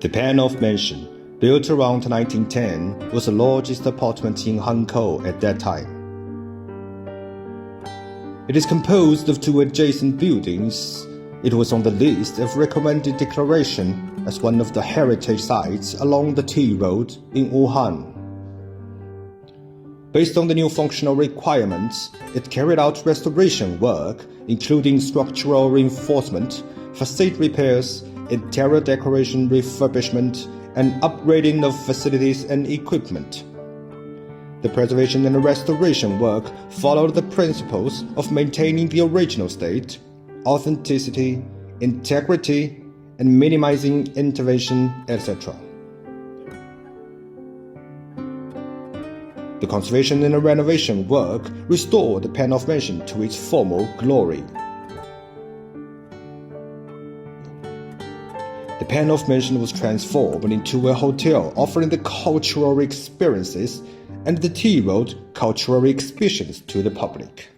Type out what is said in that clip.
The Panoff Mansion, built around 1910, was the largest apartment in Hong Kong at that time. It is composed of two adjacent buildings. It was on the list of recommended declaration as one of the heritage sites along the T Road in Wuhan. Based on the new functional requirements, it carried out restoration work, including structural reinforcement, facade repairs, interior decoration refurbishment, and upgrading of facilities and equipment. The preservation and restoration work followed the principles of maintaining the original state, authenticity, integrity, and minimizing intervention, etc. The conservation and renovation work restored the Panoff Mansion to its former glory. The Panoff Mansion was transformed into a hotel offering the cultural experiences and the T Road cultural exhibitions to the public.